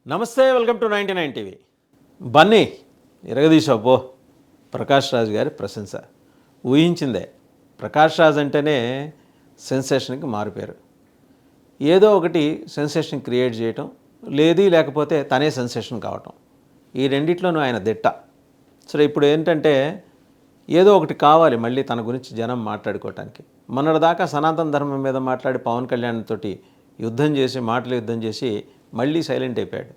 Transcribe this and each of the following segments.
నమస్తే, welcome to 99 TV. Bunny ఇరగదీశావు. ప్రకాష్ రాజ్ గారి ప్రశంస ఊహించిందే. ప్రకాష్ రాజ్ అంటేనే సెన్సేషన్కి మారిపోయారు. ఏదో ఒకటి సెన్సేషన్ క్రియేట్ చేయటం, లేకపోతే తనే సెన్సేషన్ కావటం, ఈ రెండిట్లోనూ ఆయన దిట్ట. సరే, ఇప్పుడు ఏంటంటే ఏదో ఒకటి కావాలి మళ్ళీ తన గురించి జనం మాట్లాడుకోవటానికి. మొన్నటిదాకా సనాతన ధర్మం మీద మాట్లాడి పవన్ కళ్యాణ్ తోటి యుద్ధం చేసి మళ్ళీ సైలెంట్ అయిపోయాడు.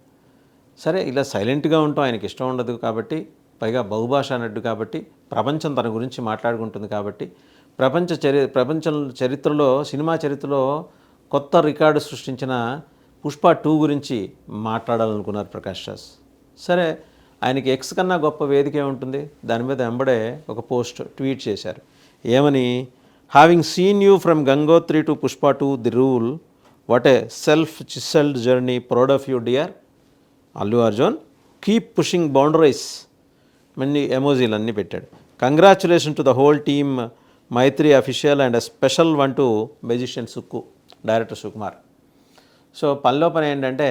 సరే, ఇలా సైలెంట్గా ఉంటాం ఆయనకి ఇష్టం ఉండదు కాబట్టి, పైగా బహుభాషా నటుడు కాబట్టి, ప్రపంచం తన గురించి మాట్లాడుకుంటుంది కాబట్టి, ప్రపంచం చరిత్రలో, సినిమా చరిత్రలో కొత్త రికార్డు సృష్టించిన పుష్ప 2 గురించి మాట్లాడాలనుకున్నారు ప్రకాష్ రాజ్. సరే, ఆయనకి ఎక్స్ కన్నా గొప్ప వేదిక ఉంటుంది. దాని మీద వెంబడే ఒక పోస్ట్ ట్వీట్ చేశారు. ఏమని? Having seen you from Gangotri to Pushpa 2 the rule, what a self chiselled journey, proud of you dear Allu Arjun, keep pushing boundaries. మళ్ళీ ఎమోజీలు అన్నీ పెట్టాడు. Congratulation to the whole team, Mythri official and special one to magician Sukku, director Sukumar. So పనిలో పని ఏంటంటే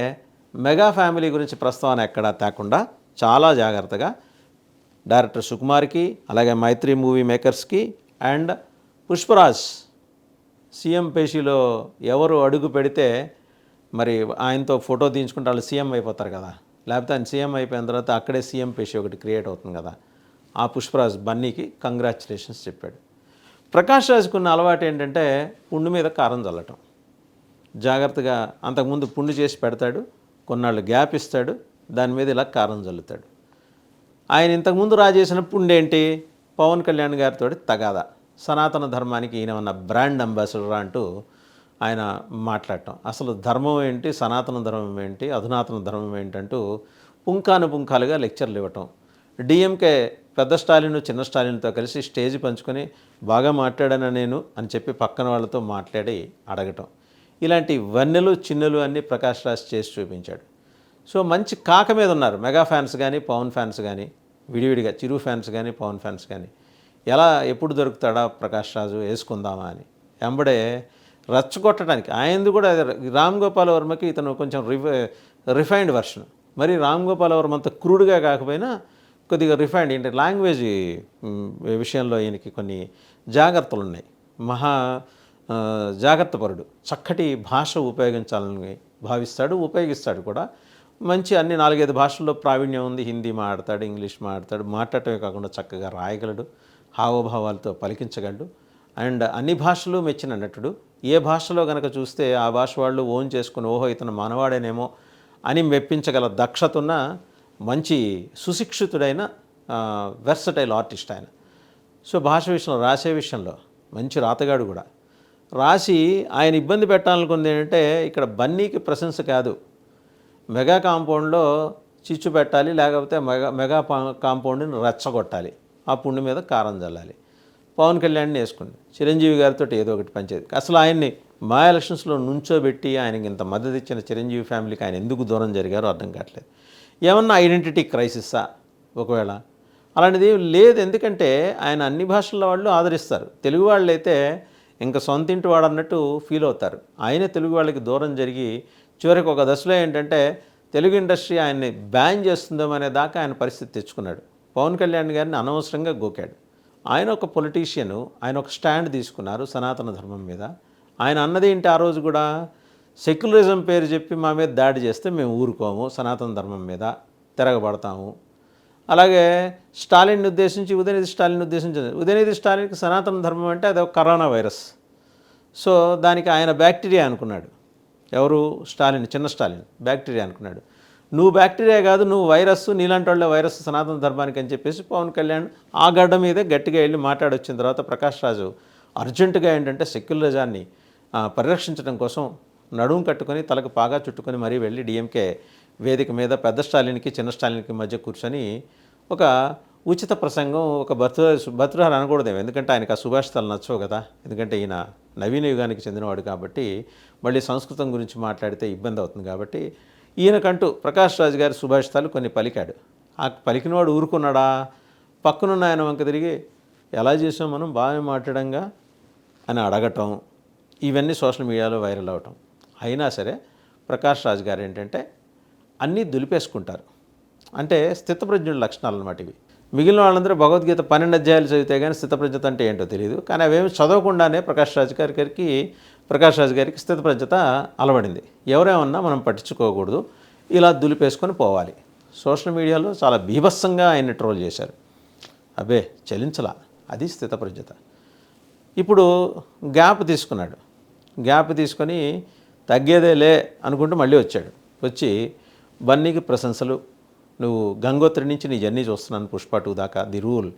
mega family గురించి ప్రస్తావన ఎక్కడా తేకుండా చాలా జాగ్రత్తగా డైరెక్టర్ సుకుమార్కి, అలాగే మైత్రి మూవీ మేకర్స్కి అండ్ పుష్పరాజ్ సీఎం పేషీలో ఎవరు అడుగు పెడితే మరి ఆయనతో ఫోటో తీయించుకుంటే వాళ్ళు సీఎం అయిపోతారు కదా, లేకపోతే ఆయన సీఎం అయిపోయిన తర్వాత అక్కడే సీఎం పేషీ ఒకటి క్రియేట్ అవుతుంది కదా. ఆ పుష్పరాజ్ బన్నీకి కంగ్రాచులేషన్స్ చెప్పాడు. ప్రకాష్ రాజ్కి ఉన్న అలవాటు ఏంటంటే పుండు మీద కారం చల్లటం. జాగ్రత్తగా అంతకుముందు పుండు చేసి పెడతాడు, కొన్నాళ్ళు గ్యాప్ ఇస్తాడు, దాని మీద ఇలా కారం చల్లుతాడు. ఆయన ఇంతకుముందు రాజేసిన పుండేంటి? పవన్ కళ్యాణ్ గారితో తగాదా, సనాతన ధర్మానికి ఈయన ఉన్న బ్రాండ్ అంబాసిడర్ అంటూ ఆయన మాట్లాడటం. అసలు ధర్మం ఏంటి, సనాతన ధర్మం ఏంటి, అధునాతన ధర్మం ఏంటంటూ పుంఖానుపుంఖాలుగా లెక్చర్లు ఇవ్వటం. డిఎంకే పెద్ద స్టాలిన్ చిన్న స్టాలిన్తో కలిసి స్టేజ్ పంచుకొని బాగా మాట్లాడాను నేను అని చెప్పి పక్కన వాళ్ళతో మాట్లాడి అడగటం. ఇలాంటి వన్నెలు చిన్నెలు అన్నీ ప్రకాష్ రాజ్ చేసి చూపించాడు. సో మంచి కాక మీద ఉన్నారు మెగా ఫ్యాన్స్ కానీ, పవన్ ఫ్యాన్స్ కానీ, విడివిడిగా చిరు ఫ్యాన్స్ కానీ, పవన్ ఫ్యాన్స్ కానీ. ఎప్పుడు దొరుకుతాడా ప్రకాష్ రాజు, వేసుకుందామా అని వెంబడే రచ్చగొట్టడానికి. ఆయనది కూడా రామ్ గోపాల్ వర్మకి ఇతను కొంచెం రిఫైన్డ్ వర్షన్. మరి రామ్ గోపాల్ వర్మ అంత క్రూడ్గా కాకపోయినా కొద్దిగా రిఫైన్డ్, ఏంటి లాంగ్వేజ్ విషయంలో ఈయనకి కొన్ని జాగ్రత్తలు ఉన్నాయి. జాగ్రత్త పరుడు, చక్కటి భాష ఉపయోగించాలని భావిస్తాడు, ఉపయోగిస్తాడు కూడా. మంచి అన్ని 4-5 భాషల్లో ప్రావీణ్యం ఉంది. హిందీ మాట్లాడతాడు, ఇంగ్లీష్ మాట్లాడతాడు, మాట్లాడటమే కాకుండా చక్కగా రాయగలడు, హావభావాలతో పలికించగలడు. అండ్ అన్ని భాషలు మెచ్చిన నటుడు. ఏ భాషలో కనుక చూస్తే ఆ భాష వాళ్ళు ఓన్ చేసుకుని ఓహో ఇతను మనవాడేనేమో అని మెప్పించగల దక్షత ఉన్న మంచి సుశిక్షితుడైన వెర్సటైల్ ఆర్టిస్ట్ ఆయన. సో భాష విషయంలో, రాసే విషయంలో మంచి రాతగాడు కూడా. రాసి ఆయన ఇబ్బంది పెట్టాలనుకుంది ఏంటంటే ఇక్కడ బన్నీకి ప్రశంస కాదు, మెగా కాంపౌండ్లో చిచ్చు పెట్టాలి, లేకపోతే మెగా కాంపౌండ్ని రెచ్చగొట్టాలి, ఆ పుండు మీద కారం చల్లాలి. పవన్ కళ్యాణ్ని వేసుకోండి, చిరంజీవి గారితో ఏదో ఒకటి పంచేది. అసలు ఆయన్ని మా ఎలక్షన్స్లో నుంచోబెట్టి ఆయనకి ఇంత మద్దతు ఇచ్చిన చిరంజీవి ఫ్యామిలీకి ఆయన ఎందుకు దూరం జరిగారో అర్థం కావట్లేదు. ఏమన్నా ఐడెంటిటీ క్రైసిస్సా? ఒకవేళ అలాంటిది లేదు. ఎందుకంటే ఆయన అన్ని భాషల వాళ్ళు ఆదరిస్తారు. తెలుగు వాళ్ళు అయితే ఇంకా సొంత ఇంటి వాడు అన్నట్టు ఫీల్ అవుతారు. ఆయనే తెలుగు వాళ్ళకి దూరం జరిగి చివరికి ఒక దశలో ఏంటంటే తెలుగు ఇండస్ట్రీ ఆయన్ని బ్యాన్ చేస్తుందో అనే దాకా ఆయన పరిస్థితి తెచ్చుకున్నాడు. పవన్ కళ్యాణ్ గారిని అనవసరంగా గోకాడు. ఆయన ఒక పొలిటీషియను, ఆయన ఒక స్టాండ్ తీసుకున్నారు సనాతన ధర్మం మీద. ఆయన అన్నది ఏంటి ఆ రోజు కూడా, సెక్యులరిజం పేరు చెప్పి మా మీద దాడి చేస్తే మేము ఊరుకోము, సనాతన ధర్మం మీద తిరగబడతాము. అలాగే స్టాలిన్ ఉద్దేశించి, ఉదయనిధి స్టాలిన్కి సనాతన ధర్మం అంటే అది ఒక కరోనా వైరస్. సో దానికి ఆయన బ్యాక్టీరియా అనుకున్నాడు. ఎవరు? స్టాలిన్, చిన్న స్టాలిన్ బ్యాక్టీరియా అనుకున్నాడు. నువ్వు బ్యాక్టీరియా కాదు, నువ్వు వైరస్, నీలాంటి వాళ్ళ వైరస్ సనాతన ధర్మానికి అని చెప్పేసి పవన్ కళ్యాణ్ ఆ గడ్డ మీదే గట్టిగా వెళ్ళి మాట్లాడొచ్చిన తర్వాత ప్రకాష్ రాజు అర్జెంటుగా ఏంటంటే సెక్యులరిజాన్ని పరిరక్షించడం కోసం నడుము కట్టుకొని తలకు పాగా చుట్టుకొని మరీ వెళ్ళి డిఎంకే వేదిక మీద పెద్ద స్టాలిన్కి చిన్న స్టాలిన్కి మధ్య కూర్చొని ఒక ఉచిత ప్రసంగం, ఒక బర్త్డే అనకూడదేమో, ఎందుకంటే ఆయనకు ఆ సుభాషితాలు నచ్చవు కదా. ఎందుకంటే ఈయన నవీన యుగానికి చెందినవాడు కాబట్టి మళ్ళీ సంస్కృతం గురించి మాట్లాడితే ఇబ్బంది అవుతుంది కాబట్టి ఈయనకంటూ ప్రకాష్ రాజ్ గారి సుభాషితాలు కొన్ని పలికాడు. ఆ పలికినవాడు ఊరుకున్నాడా? పక్కనున్న ఆయన వంక తిరిగి ఎలా చేసాం మనం, బాగా మాట్లాడంగా అని అడగటం, ఇవన్నీ సోషల్ మీడియాలో వైరల్ అవటం. అయినా సరే ప్రకాష్ రాజ్ గారు ఏంటంటే అన్నీ దులిపేసుకుంటారు. అంటే స్థితప్రజ్ఞుల లక్షణాలు అన్నమాట ఇవి. మిగిలిన వాళ్ళందరూ భగవద్గీత 12 అధ్యాయాలు చదివితే కానీ స్థితప్రజ్ఞత అంటే ఏంటో తెలియదు. కానీ అవేమి చదవకుండానే ప్రకాష్ రాజ్ గారికి స్థితప్రజ్ఞత అలవడింది. ఎవరేమన్నా మనం పట్టించుకోకూడదు, ఇలా దులిపేసుకొని పోవాలి. సోషల్ మీడియాలో చాలా బీభత్సంగా ఆయన్ని ట్రోల్ చేశారు. అబ్బే చలించలా, అది స్థితప్రజ్ఞత. ఇప్పుడు గ్యాప్ తీసుకున్నాడు. గ్యాప్ తీసుకొని తగ్గేదేలే అనుకుంటూ మళ్ళీ వచ్చాడు. వచ్చి బన్నీకి ప్రశంసలు, నువ్వు గంగోత్రి నుంచి నీ జర్నీ చూస్తున్నాను పుష్ప 2 దాకా, ది రూల్,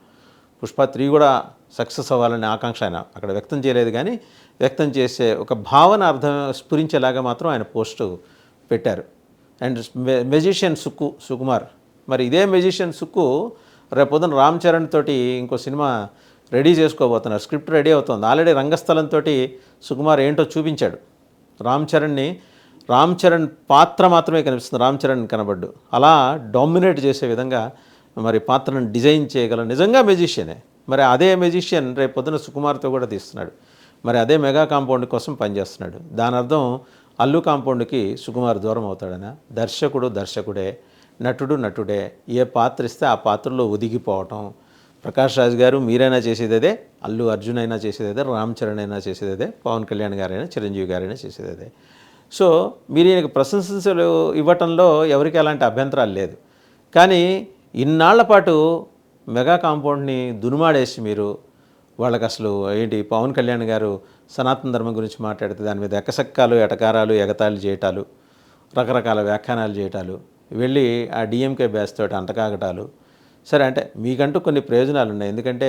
పుష్ప 3 కూడా సక్సెస్ అవ్వాలనే ఆకాంక్ష ఆయన అక్కడ వ్యక్తం చేయలేదు, కానీ వ్యక్తం చేసే ఒక భావన అర్థం స్ఫురించేలాగా మాత్రం ఆయన పోస్టు పెట్టారు. అండ్ మెజిషియన్ సుకుమార్, మరి ఇదే మెజిషియన్ సుక్కు రేపొద్దున రామ్ చరణ్ తోటి ఇంకో సినిమా రెడీ చేసుకోబోతున్నారు. స్క్రిప్ట్ రెడీ అవుతుంది. ఆల్రెడీ రంగస్థలంతో సుకుమార్ ఏంటో చూపించాడు. రామ్ చరణ్ పాత్ర మాత్రమే కనిపిస్తుంది, రామ్ చరణ్ కనబడ్డు. అలా డామినేట్ చేసే విధంగా మరి పాత్రను డిజైన్ చేయగల నిజంగా మెజిషియనే. మరి అదే మెజిషియన్ రేపు పొద్దున సుకుమార్తో కూడా తీస్తున్నాడు. మరి అదే మెగా కాంపౌండ్ కోసం పనిచేస్తున్నాడు. దాని అర్థం అల్లు కాంపౌండ్కి సుకుమార్ దూరం అవుతాడనా? దర్శకుడే, నటుడే. ఏ పాత్ర ఇస్తే ఆ పాత్రలో ఒదిగిపోవటం. ప్రకాష్ రాజ్ గారు మీరైనా చేసేది అదే, అల్లు అర్జున్ అయినా చేసేది అదే, రామ్ చరణ్ అయినా చేసేది అదే, పవన్ కళ్యాణ్ గారైనా, చిరంజీవి గారైనా చేసేది అదే. సో మీరు ఈయనకు ప్రశంసలు ఇవ్వటంలో ఎవరికి ఎలాంటి అభ్యంతరాలు లేదు. కానీ ఇన్నాళ్ల పాటు మెగా కాంపౌండ్ని దునుమాడేసి మీరు వాళ్ళకి అసలు ఏంటి, పవన్ కళ్యాణ్ గారు సనాతన ధర్మం గురించి మాట్లాడితే దాని మీద ఎకసక్కాలు, ఎటకారాలు, ఎగతాళి చేయటాలు, రకరకాల వ్యాఖ్యానాలు చేయటాలు, వెళ్ళి ఆ డిఎంకే బ్యాచ్ తోటి అంటకాగటాలు. సరే, అంటే మీకంటూ కొన్ని ప్రయోజనాలు ఉన్నాయి. ఎందుకంటే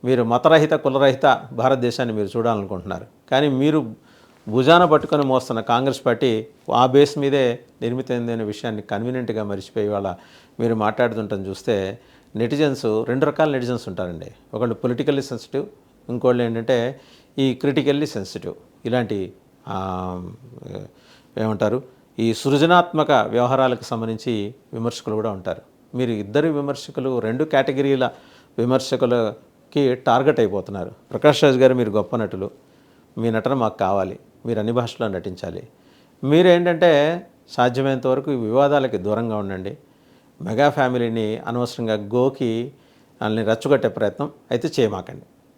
మీరు మతరహిత, కులరహిత భారతదేశాన్ని మీరు చూడాలనుకుంటున్నారు. కానీ మీరు భుజాన పట్టుకొని మోస్తున్న కాంగ్రెస్ పార్టీ ఆ బేస్ మీదే నిర్మితమైంది అనే విషయాన్ని కన్వీనియంట్గా మర్చిపోయి వాళ్ళ మీరు మాట్లాడుతుంటాం చూస్తే నెటిజన్స్, 2 రకాల నెటిజన్స్ ఉంటారండి. ఒకళ్ళు పొలిటికల్లీ సెన్సిటివ్, ఇంకోళ్ళు ఏంటంటే ఈ క్రిటికల్లీ సెన్సిటివ్. ఇలాంటి ఏమంటారు, ఈ సృజనాత్మక వ్యవహారాలకు సంబంధించి విమర్శకులు కూడా ఉంటారు. మీరు ఇద్దరు విమర్శకులు, 2 కేటగిరీల విమర్శకులకి టార్గెట్ అయిపోతున్నారు. ప్రకాష్ రాజ్ గారు మీరు గొప్ప నటులు, మీ నటన మాకు కావాలి, మీరు అన్ని భాషల్లో నటించాలి. మీరేంటంటే సాధ్యమైనంత వరకు ఈ వివాదాలకి దూరంగా ఉండండి. మెగా ఫ్యామిలీని అనవసరంగా గోకి వాళ్ళని రెచ్చగొట్టే ప్రయత్నం అయితే చేయమాకండి.